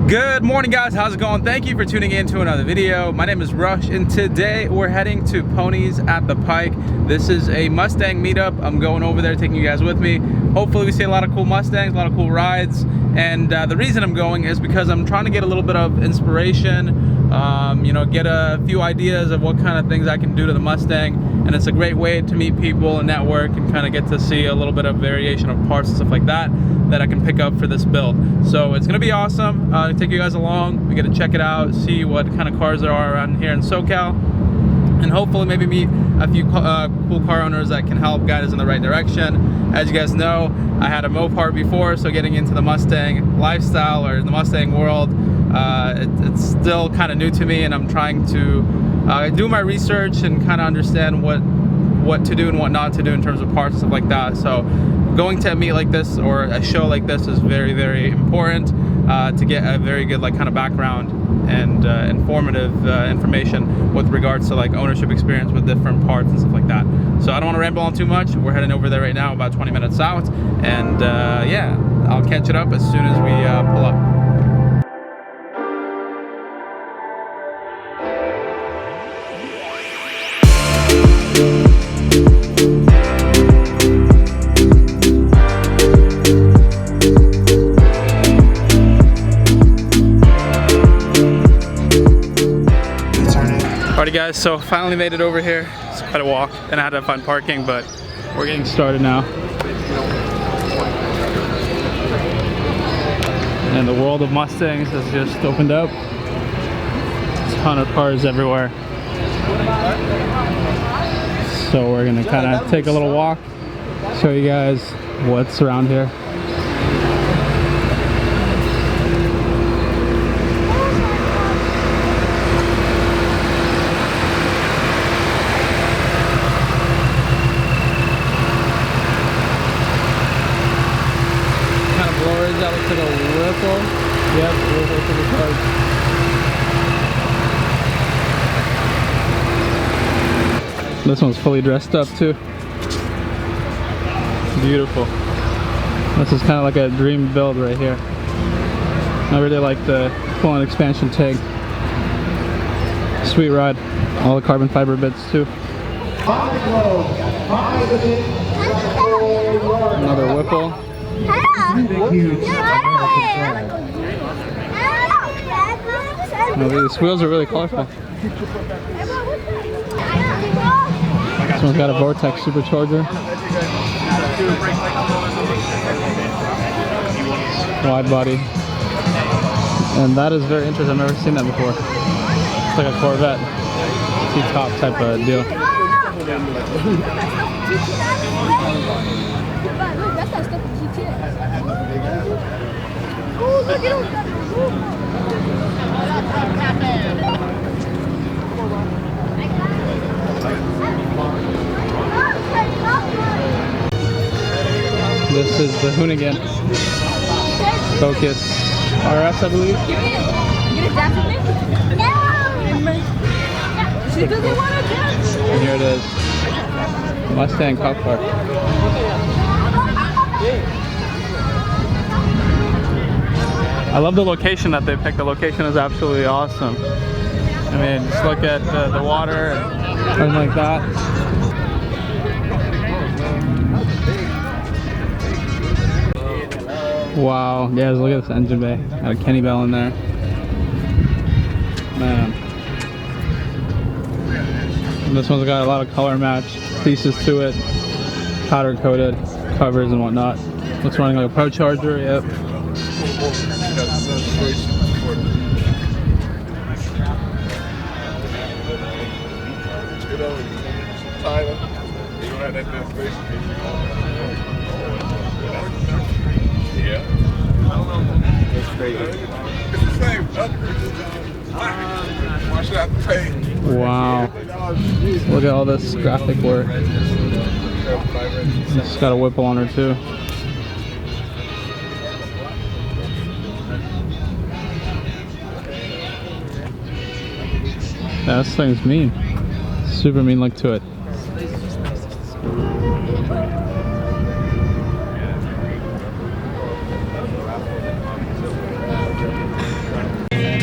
Good morning, guys. How's it going? Thank you for tuning in to another video. My name is Rush, and today we're heading to Ponies at the Pike. This is a Mustang meetup. I'm going over there, taking you guys with me. Hopefully we see a lot of cool Mustangs, a lot of cool rides. And the reason I'm going is because I'm trying to get a little bit of inspiration, you know, get a few ideas of what kind of things I can do to the Mustang. And it's a great way to meet people and network and kind of get to see a little bit of variation of parts and stuff like that I can pick up for this build. So it's gonna be awesome. Take you guys along. We get to check it out, see what kind of cars there are around here in SoCal, and hopefully maybe meet a few cool car owners that can help guide us in the right direction. As you guys know, I had a Mopar before, so getting into the Mustang lifestyle or the Mustang world, it's still kind of new to me, and I'm trying to do my research and kind of understand what to do and what not to do in terms of parts and stuff like that. So going to a meet like this or a show like this is very, very important to get a very good kind of background and informative information with regards to ownership experience with different parts and stuff like that. So I don't want to ramble on too much. We're heading over there right now, about 20 minutes out, and yeah, I'll catch it up as soon as we pull up. Alrighty guys, so finally made it over here. It's quite a walk and I had to find parking, but we're getting started now. And the world of Mustangs has just opened up. There's a ton of cars everywhere. So we're gonna kind of take a little walk, show you guys what's around here. That looks like a Whipple. Yep, Whipple for the cars. This one's fully dressed up too. Beautiful. This is kind of like a dream build right here. I really like the full-on expansion tank. Sweet ride. All the carbon fiber bits too. Another Whipple. Oh, these wheels are really colorful. This one's got a Vortex supercharger. Wide body. And that is very interesting. I've never seen that before. It's like a Corvette. T-top type of deal. This is the Hoonigan Focus RS, I believe. You gonna dance with me? No! She doesn't want to dance! And here it is. Mustang Cup Car. I love the location that they picked. The location is absolutely awesome. I mean, just look at the water and everything like that. Wow, guys, look at this engine bay. Got a Kenny Bell in there. Man. And this one's got a lot of color match pieces to it. Powder coated covers and whatnot. Looks running like a Pro Charger, yep. Wow. Look at all this graphic work. It's got a Whipple on her too. Yeah, this thing's mean. Super mean look to it.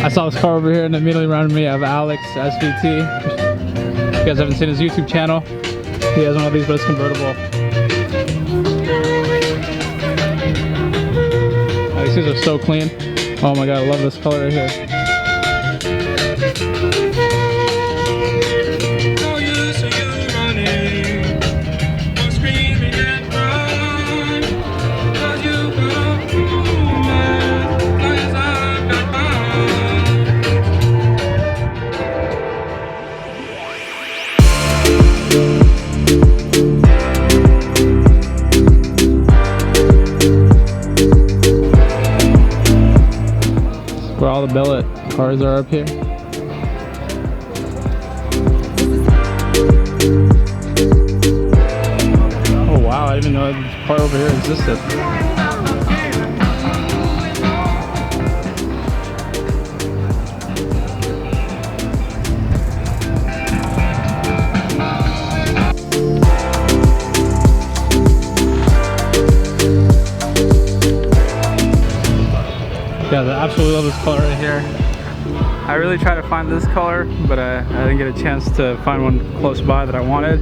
I saw this car over here and immediately reminded me of Alex SVT. If you guys haven't seen his YouTube channel, he has one of these, but it's convertible. Oh, these things are so clean. Oh my god, I love this color right here. Where all the billet cars are up here. Oh wow, I didn't even know this part over here existed. Yeah, I absolutely love this color right here. I really tried to find this color, but I didn't get a chance to find one close by that I wanted.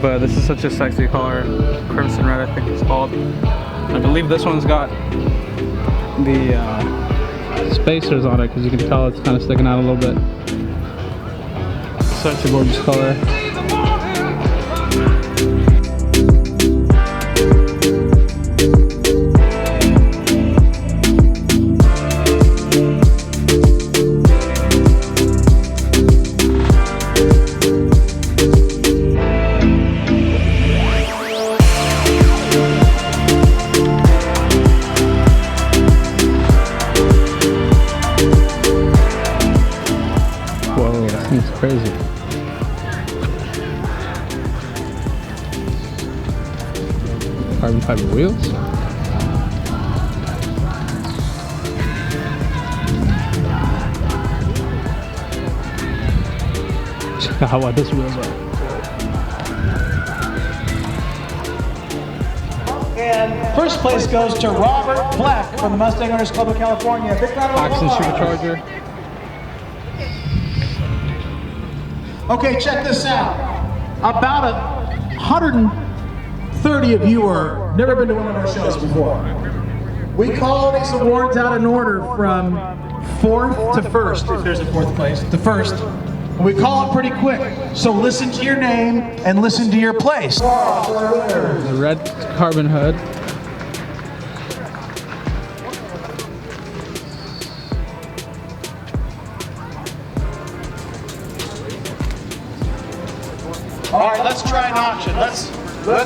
But this is such a sexy color. Crimson red, I think it's called. I believe this one's got the spacers on it, because you can tell it's kind of sticking out a little bit. Such a gorgeous color. It's crazy. Carbon fiber wheels. Check out what this wheels are. And first place goes to Robert Black from the Mustang Owners Club of California. Big round of applause. Supercharger. Okay, check this out. About 130 of you are never been to one of our shows before. We call these awards out in order from fourth to first, if there's a fourth place, to first. And we call it pretty quick. So listen to your name and listen to your place. The red carbon hood. All right, let's try an option. Let's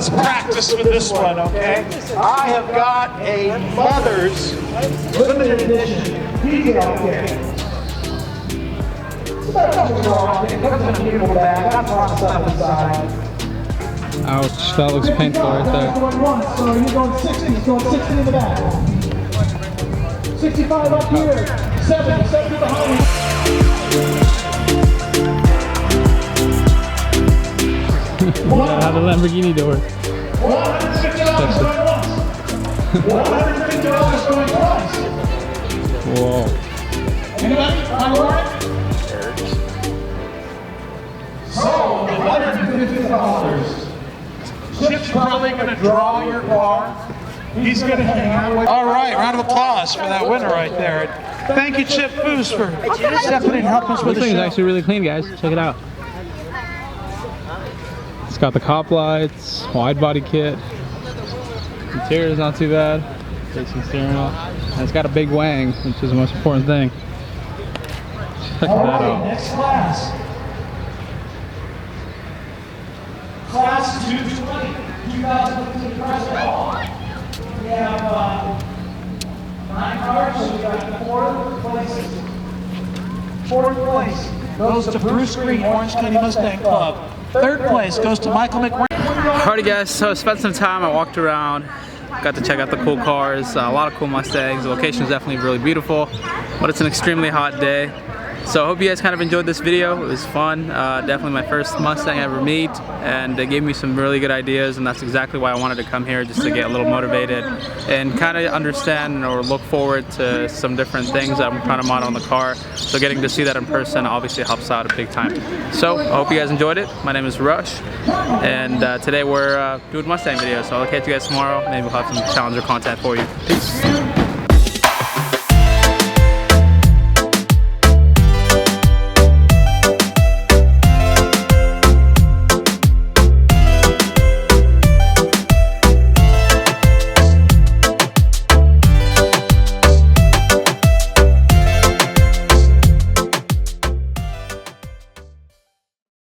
practice with this one, okay? I have got a Mother's limited edition detail kit. It comes in a beautiful bag. Got a lot of stuff inside. Ouch, that looks painful right there. So you're going 60, you're going 60 in the back. 65 up here. 70 behind me. How the Lamborghini doors. $150 going once. $150 going twice. Whoa. Anybody? Want to warn it? So, $150. Chip's probably going to draw your car. He's going to hang out. All right, round of applause for that winner right there. Thank you, Chip Foos, for stepping in and helping us with This the thing is show. actually really clean, guys. Check it out. It's got the cop lights, wide body kit. Interior is not too bad. Facing steering wheel. And it's got a big wang, which is the most important thing. Check All that right, out. next class. Class 220, 2015 press ball. We have 9 cars, so we got 4 places. 4th place goes to Bruce Green, Orange County Mustang Club. 3rd place goes to Michael McRae. Alrighty guys, so I spent some time, I walked around, got to check out the cool cars, a lot of cool Mustangs. The location is definitely really beautiful, but it's an extremely hot day. So I hope you guys kind of enjoyed this video. It was fun. Definitely my first Mustang I ever meet, and they gave me some really good ideas, and that's exactly why I wanted to come here, just to get a little motivated and kind of understand or look forward to some different things that I'm trying to model on the car. So getting to see that in person obviously helps out a big time. So I hope you guys enjoyed it. My name is Rush, and today we're doing Mustang videos. So I'll catch you guys tomorrow. Maybe we'll have some Challenger content for you. Peace.